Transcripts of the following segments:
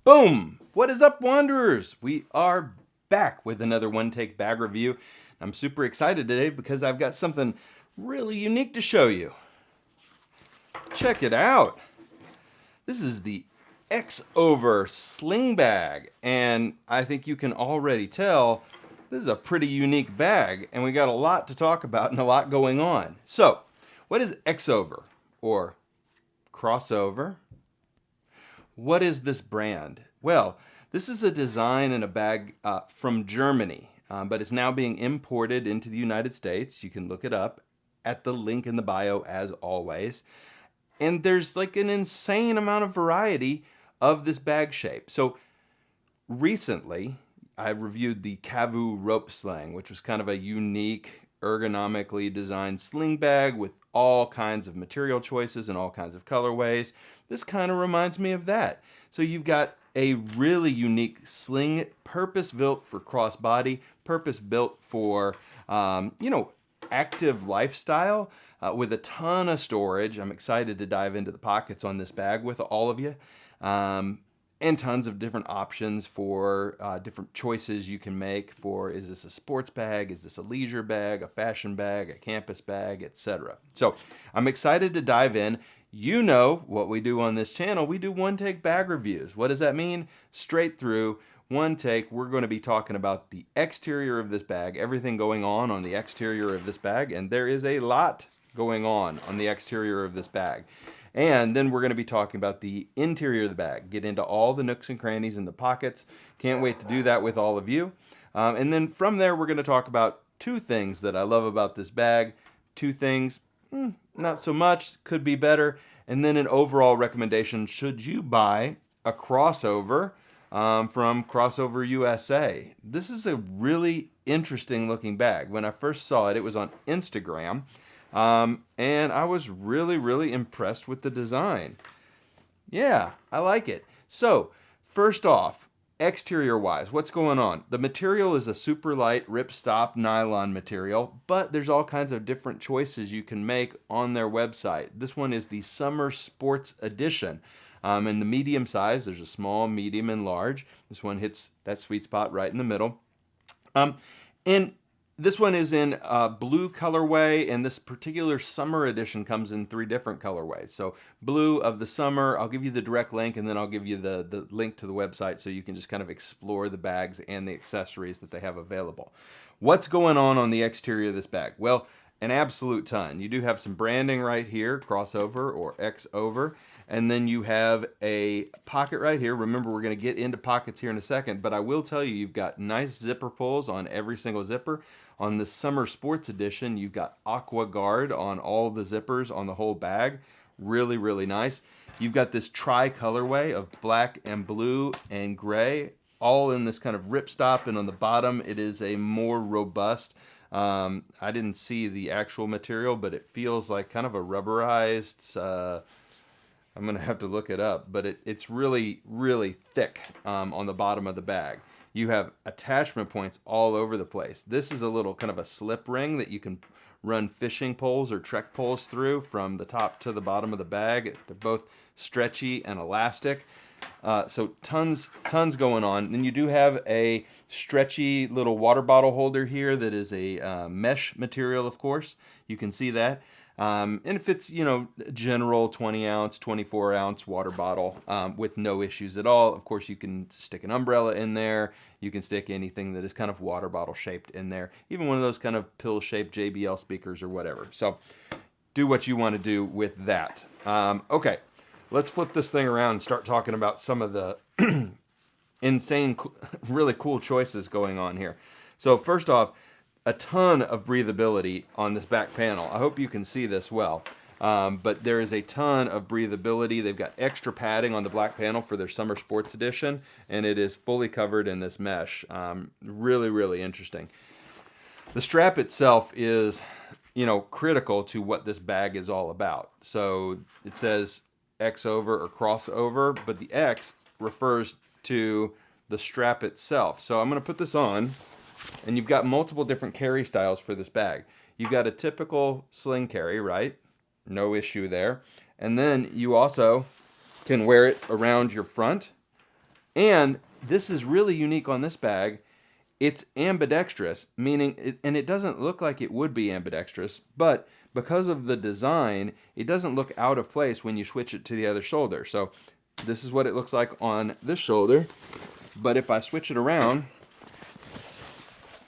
Boom! What is up, Wanderers? We are back with another one take bag review. I'm super excited today because I've got something really unique to show you. Check it out. This is the X Over Sling bag, and I think you can already tell this is a pretty unique bag, and we got a lot to talk about and a lot going on. So, what is X Over or crossover? What is this brand? Well, this is a design and a bag from Germany, but it's now being imported into the United States. You can look it up at the link in the bio as always. And there's like an insane amount of variety of this bag shape. So recently, I reviewed the Kavu rope sling, which was kind of a unique, ergonomically designed sling bag with all kinds of material choices and all kinds of colorways. This kind of reminds me of that. So you've got a really unique sling, purpose-built for crossbody, purpose-built for, active lifestyle with a ton of storage. I'm excited to dive into the pockets on this bag with all of you. And tons of different options for different choices you can make for, is this a sports bag, is this a leisure bag, a fashion bag, a campus bag, etc. So I'm excited to dive in. You know what we do on this channel. We do one take bag reviews. What does that mean? Straight through, one take. We're going to be talking about the exterior of this bag, everything going on the exterior of this bag, and there is a lot going on the exterior of this bag. And then we're going to be talking about the interior of the bag, get into all the nooks and crannies in the pockets. Can't wait to do that with all of you. And then from there, we're going to talk about two things that I love about this bag. Two things, not so much, could be better. And then an overall recommendation, should you buy a crossover from Crossover USA? This is a really interesting looking bag. When I first saw it, it was on Instagram. And I was really, really impressed with the design. Yeah, I like it. So, first off, exterior wise, what's going on? The material is a super light ripstop nylon material, but there's all kinds of different choices you can make on their website. This one is the Summer Sports Edition. In the medium size, there's a small, medium, and large. This one hits that sweet spot right in the middle. And this one is in blue colorway, and this particular summer edition comes in 3 different colorways. So blue of the summer, I'll give you the direct link, and then I'll give you the link to the website so you can just kind of explore the bags and the accessories that they have available. What's going on the exterior of this bag? Well, an absolute ton. You do have some branding right here, crossover or X over, and then you have a pocket right here. Remember, we're going to get into pockets here in a second, but I will tell you, you've got nice zipper pulls on every single zipper. On the Summer Sports Edition, you've got Aqua Guard on all the zippers on the whole bag. Really, really nice. You've got this tri-colorway of black and blue and gray, all in this kind of ripstop, and on the bottom, it is a more robust, I didn't see the actual material, but it feels like kind of a rubberized, I'm going to have to look it up, but it's really, really thick on the bottom of the bag. You have attachment points all over the place. This is a little kind of a slip ring that you can run fishing poles or trek poles through from the top to the bottom of the bag. They're both stretchy and elastic. So tons going on. Then you do have a stretchy little water bottle holder here that is a mesh material, of course. You can see that. And it fits, general 20 ounce, 24 ounce water bottle with no issues at all. Of course, you can stick an umbrella in there. You can stick anything that is kind of water bottle shaped in there. Even one of those kind of pill shaped JBL speakers or whatever. So do what you want to do with that. Okay, let's flip this thing around and start talking about some of the insane, really cool choices going on here. So first off, a ton of breathability on this back panel. I hope you can see this well. But there is a ton of breathability. They've got extra padding on the black panel for their Summer Sports Edition, and it is fully covered in this mesh. Really, really interesting. The strap itself is, critical to what this bag is all about. So it says X over or crossover, but the X refers to the strap itself. So I'm going to put this on. And you've got multiple different carry styles for this bag. You've got a typical sling carry, right? No issue there. And then you also can wear it around your front And this is really unique on this bag. It's ambidextrous, meaning, and it doesn't look like it would be ambidextrous, but because of the design, it doesn't look out of place when you switch it to the other shoulder. So this is what it looks like on this shoulder. But if I switch it around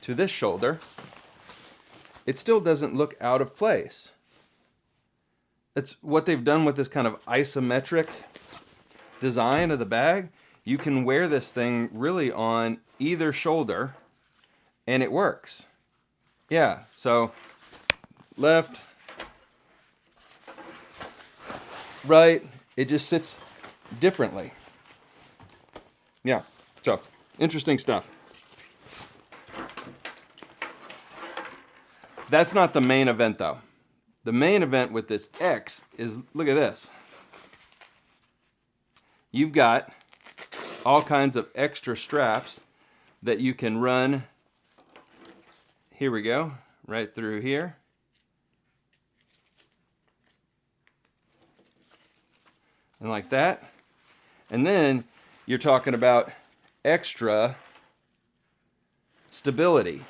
to this shoulder, it still doesn't look out of place. It's what they've done with this kind of isometric design of the bag. You can wear this thing really on either shoulder and it works. Yeah, so left, right, it just sits differently. Yeah, so interesting stuff. That's not the main event though. The main event with this X is, look at this. You've got all kinds of extra straps that you can run. Here we go, right through here. And like that. And then you're talking about extra stability.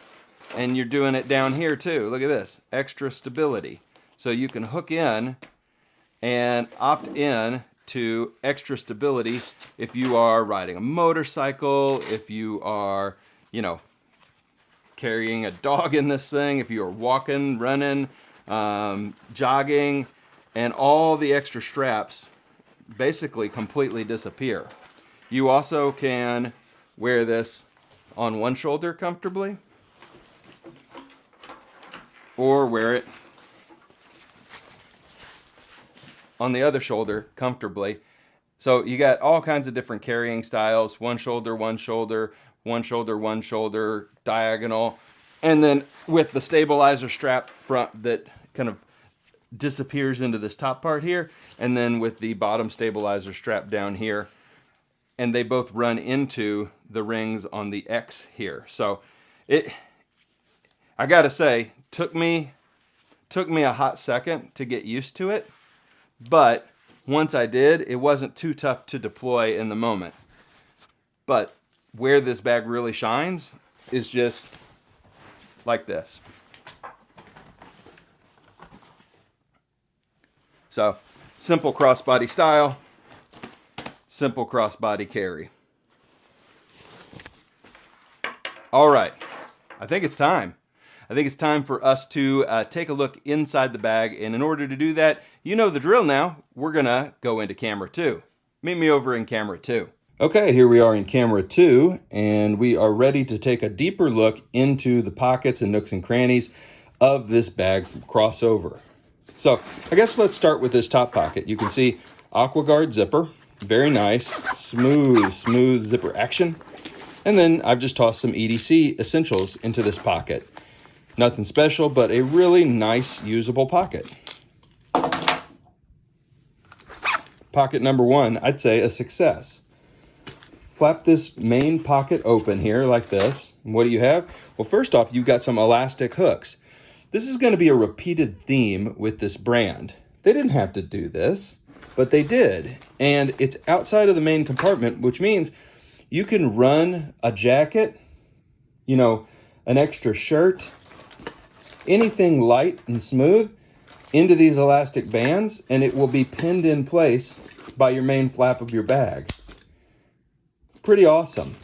And you're doing it down here too. Look at this, extra stability. So you can hook in and opt in to extra stability if you are riding a motorcycle, if you are, you know, carrying a dog in this thing, if you are walking, running, jogging, and all the extra straps basically completely disappear. You also can wear this on one shoulder comfortably, or wear it on the other shoulder comfortably. So you got all kinds of different carrying styles, one shoulder, one shoulder, one shoulder, one shoulder, diagonal, and then with the stabilizer strap front that kind of disappears into this top part here, and then with the bottom stabilizer strap down here, and they both run into the rings on the X here. So I gotta say, took me a hot second to get used to it, but once I did, it wasn't too tough to deploy in the moment. But where this bag really shines is just like this. So, simple crossbody style, simple crossbody carry. All right, I think it's time. I think it's time for us to take a look inside the bag. And in order to do that, you know the drill now. We're gonna go into camera 2. Meet me over in camera 2. Okay, here we are in camera 2, and we are ready to take a deeper look into the pockets and nooks and crannies of this bag crossover. So I guess let's start with this top pocket. You can see AquaGuard zipper, very nice, smooth zipper action. And then I've just tossed some EDC essentials into this pocket. Nothing special, but a really nice usable pocket. Pocket number 1, I'd say a success. Flap this main pocket open here like this. And what do you have? Well, first off, you've got some elastic hooks. This is going to be a repeated theme with this brand. They didn't have to do this, but they did. And it's outside of the main compartment, which means you can run a jacket, you know, an extra shirt, anything light and smooth into these elastic bands, and it will be pinned in place by your main flap of your bag. Pretty awesome.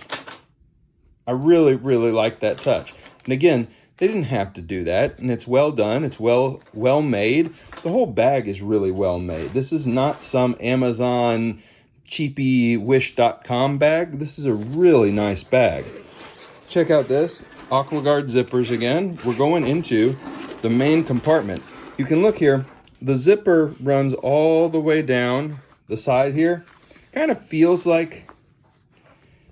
I really like that touch. And again, they didn't have to do that, and it's well done. It's well made. The whole bag is really well made. This is not some Amazon cheapy wish.com bag. This is a really nice bag. Check out this. AquaGuard zippers again. We're going into the main compartment. You can look here. The zipper runs all the way down the side here. Kind of feels like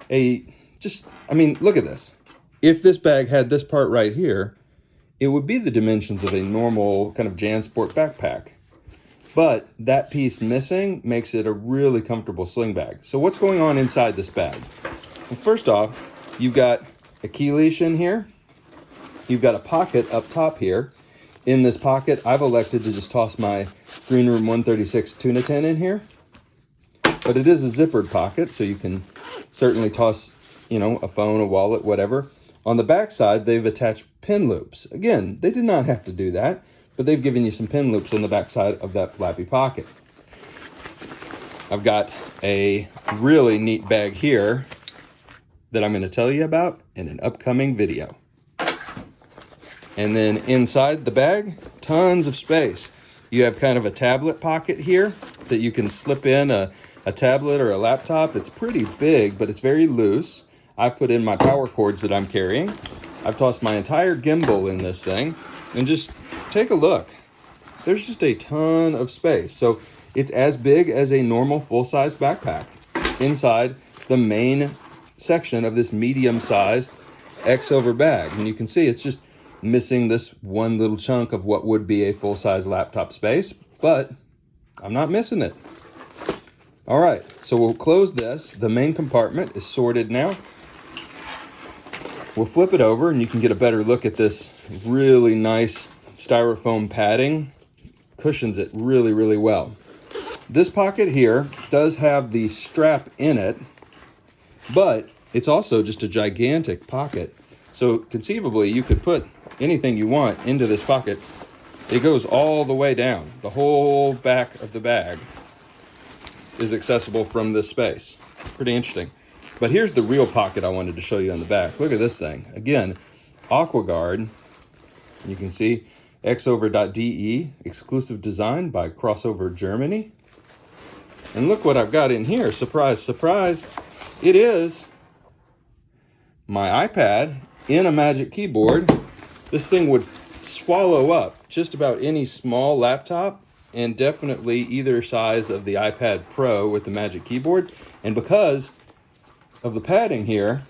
look at this. If this bag had this part right here, it would be the dimensions of a normal kind of JanSport backpack. But that piece missing makes it a really comfortable sling bag. So what's going on inside this bag? Well, first off, you've got a key leash in here. You've got a pocket up top here. In this pocket, I've elected to just toss my Green Room 136 tuna tin in here. But it is a zippered pocket, so you can certainly toss, you know, a phone, a wallet, whatever. On the back side, they've attached pin loops. Again, they did not have to do that, but they've given you some pin loops on the back side of that flappy pocket. I've got a really neat bag here that I'm going to tell you about in an upcoming video. And then inside the bag, tons of space. You have kind of a tablet pocket here that you can slip in a tablet or a laptop. It's pretty big, but it's very loose. I put in my power cords that I'm carrying. I've tossed my entire gimbal in this thing, and just take a look. There's just a ton of space. So it's as big as a normal full-size backpack inside the main section of this medium-sized X-over bag. And you can see it's just missing this one little chunk of what would be a full-size laptop space, but I'm not missing it. All right, so we'll close this. The main compartment is sorted now. We'll flip it over and you can get a better look at this really nice styrofoam padding. Cushions it really, really well. This pocket here does have the strap in it, but it's also just a gigantic pocket. So conceivably, you could put anything you want into this pocket. It goes all the way down. The whole back of the bag is accessible from this space. Pretty interesting. But here's the real pocket I wanted to show you on the back. Look at this thing. Again, AquaGuard. You can see xover.de, exclusive design by Crossover Germany. And look what I've got in here. Surprise, surprise. It is my iPad in a Magic Keyboard. This thing would swallow up just about any small laptop, and definitely either size of the iPad Pro with the Magic Keyboard. And because of the padding here,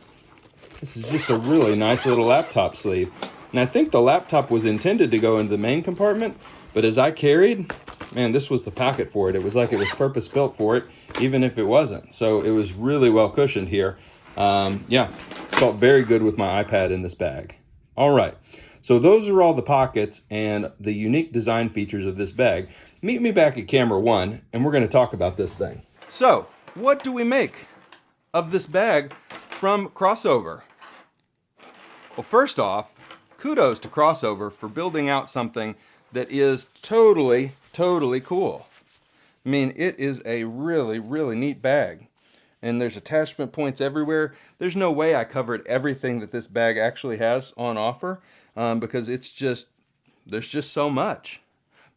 this is just a really nice little laptop sleeve. And I think the laptop was intended to go into the main compartment, but as I carried, man, this was the pocket for it. It was like it was purpose built for it, even if it wasn't. So it was really well cushioned here. Yeah, felt very good with my iPad in this bag. All right, so those are all the pockets and the unique design features of this bag. Meet me back at camera 1, and we're going to talk about this thing. So, what do we make of this bag from Crossover? Well, first off, kudos to Crossover for building out something that is totally cool. I mean, it is a really, really neat bag. And there's attachment points everywhere. There's no way I covered everything that this bag actually has on offer, because there's just so much.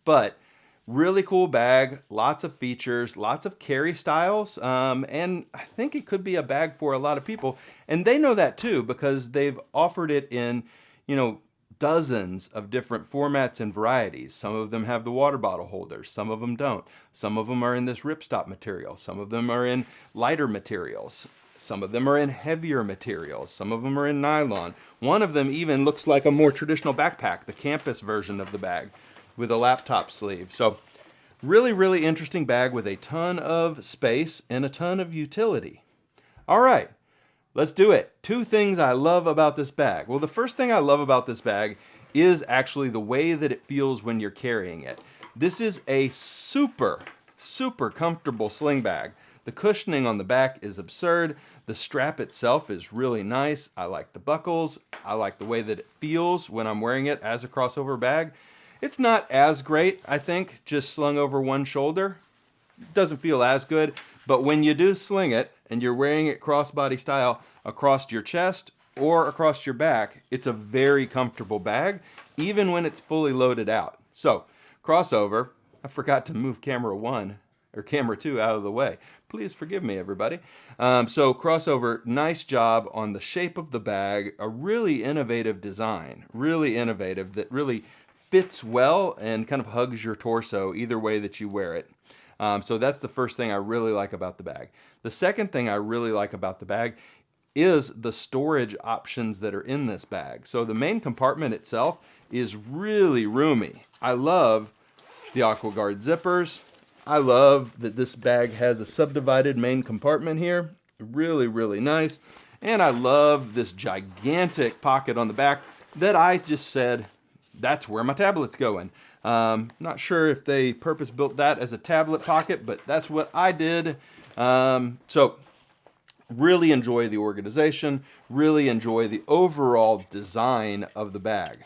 But really cool bag, lots of features, lots of carry styles, and I think it could be a bag for a lot of people. And they know that too, because they've offered it in, you know, dozens of different formats and varieties. Some of them have the water bottle holders, some of them don't. Some of them are in this ripstop material, some of them are in lighter materials, some of them are in heavier materials, some of them are in nylon. One of them even looks like a more traditional backpack, the campus version of the bag with a laptop sleeve. So really, really interesting bag with a ton of space and a ton of utility. All right. Let's do it. 2 things I love about this bag. Well, the first thing I love about this bag is actually the way that it feels when you're carrying it. This is a super comfortable sling bag. The cushioning on the back is absurd. The strap itself is really nice. I like the buckles. I like the way that it feels when I'm wearing it as a crossover bag. It's not as great, I think, just slung over one shoulder. It doesn't feel as good, but when you do sling it and you're wearing it crossbody style across your chest or across your back, it's a very comfortable bag, even when it's fully loaded out. So, Crossover, I forgot to move camera 1 or camera 2 out of the way. Please forgive me, everybody. So Crossover, nice job on the shape of the bag, a really innovative design, really innovative, that really fits well and kind of hugs your torso either way that you wear it. So that's the first thing I really like about the bag. The second thing I really like about the bag is the storage options that are in this bag. So the main compartment itself is really roomy. I love the AquaGuard zippers. I love that this bag has a subdivided main compartment here. Really, really nice. And I love this gigantic pocket on the back that I just said, that's where my tablet's going. Not sure if they purpose built that as a tablet pocket, but that's what I did. So Really enjoy the organization, really enjoy the overall design of the bag.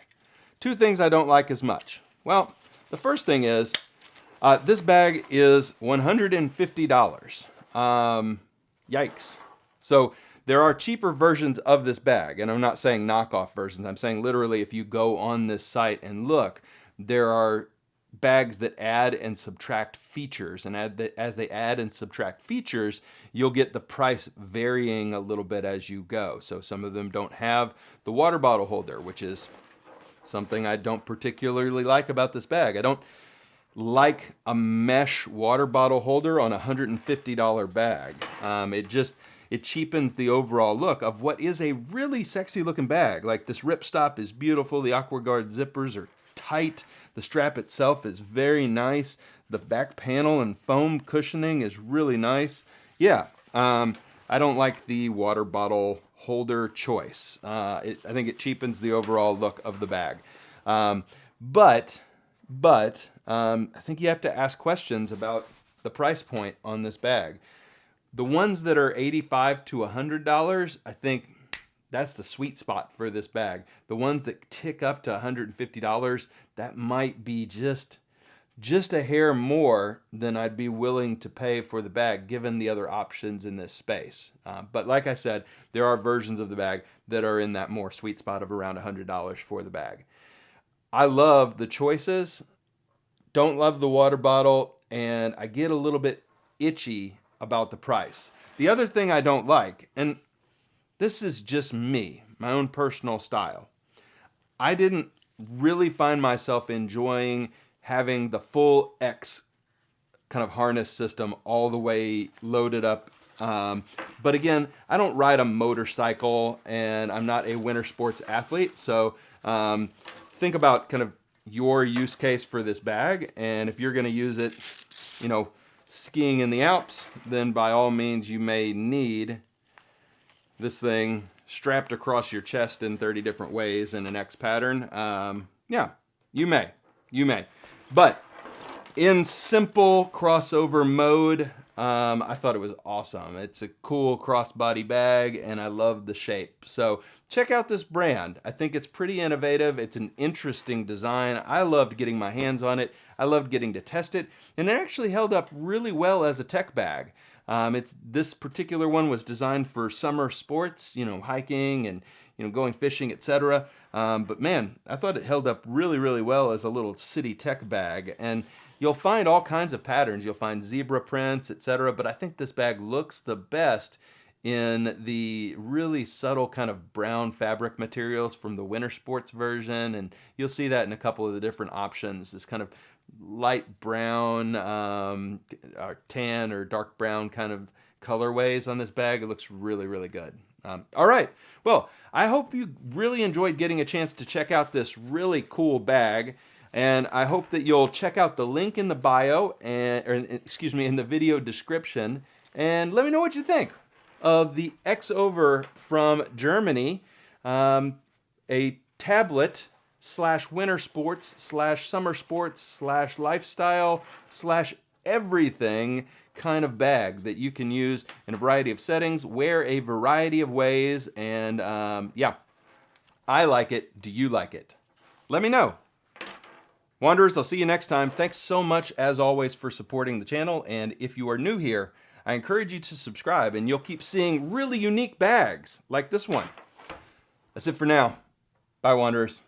Two things I don't like as much. Well, the first thing is this bag is $150. Yikes. So there are cheaper versions of this bag, and I'm not saying knockoff versions. I'm saying literally if you go on this site and look, there are bags that add and subtract features, and as they add and subtract features, you'll get the price varying a little bit as you go. So some of them don't have the water bottle holder, which is something I don't particularly like about this bag. I don't like a mesh water bottle holder on a $150 bag. It cheapens the overall look of what is a really sexy looking bag. Like this ripstop is beautiful. The AquaGuard zippers are tight. The strap itself is very nice. The back panel and foam cushioning is really nice. Yeah, I don't like the water bottle holder choice. I think it cheapens the overall look of the bag. But I think you have to ask questions about the price point on this bag. The ones that are $85 to $100, I think that's the sweet spot for this bag. The ones that tick up to $150, that might be just a hair more than I'd be willing to pay for the bag, given the other options in this space. But like I said, there are versions of the bag that are in that more sweet spot of around $100 for the bag. I love the choices, don't love the water bottle, and I get a little bit itchy about the price. The other thing I don't like, and this is just me, my own personal style, I didn't really find myself enjoying having the full X kind of harness system all the way loaded up. But again, I don't ride a motorcycle and I'm not a winter sports athlete. So think about kind of your use case for this bag. And if you're going to use it, skiing in the Alps, then by all means you may need this thing strapped across your chest in 30 different ways in an X pattern. Yeah, you may. But in simple crossover mode, I thought it was awesome. It's a cool crossbody bag, and I love the shape. So check out this brand. I think it's pretty innovative. It's an interesting design. I loved getting my hands on it. I loved getting to test it, and it actually held up really well as a tech bag. This particular one was designed for summer sports, hiking and going fishing, etc. But man, I thought it held up really, really well as a little city tech bag. And you'll find all kinds of patterns. You'll find zebra prints, etc. But I think this bag looks the best in the really subtle kind of brown fabric materials from the winter sports version. And you'll see that in a couple of the different options. This kind of light brown, tan or dark brown kind of colorways on this bag. It looks really, really good. All right. Well, I hope you really enjoyed getting a chance to check out this really cool bag. And I hope that you'll check out the link in the bio, in the video description, and let me know what you think of the X-Over from Germany, a tablet / winter sports / summer sports / lifestyle / everything kind of bag that you can use in a variety of settings, wear a variety of ways, and yeah, I like it. Do you like it? Let me know. Wanderers, I'll see you next time. Thanks so much, as always, for supporting the channel, and if you are new here, I encourage you to subscribe, and you'll keep seeing really unique bags like this one. That's it for now. Bye, Wanderers.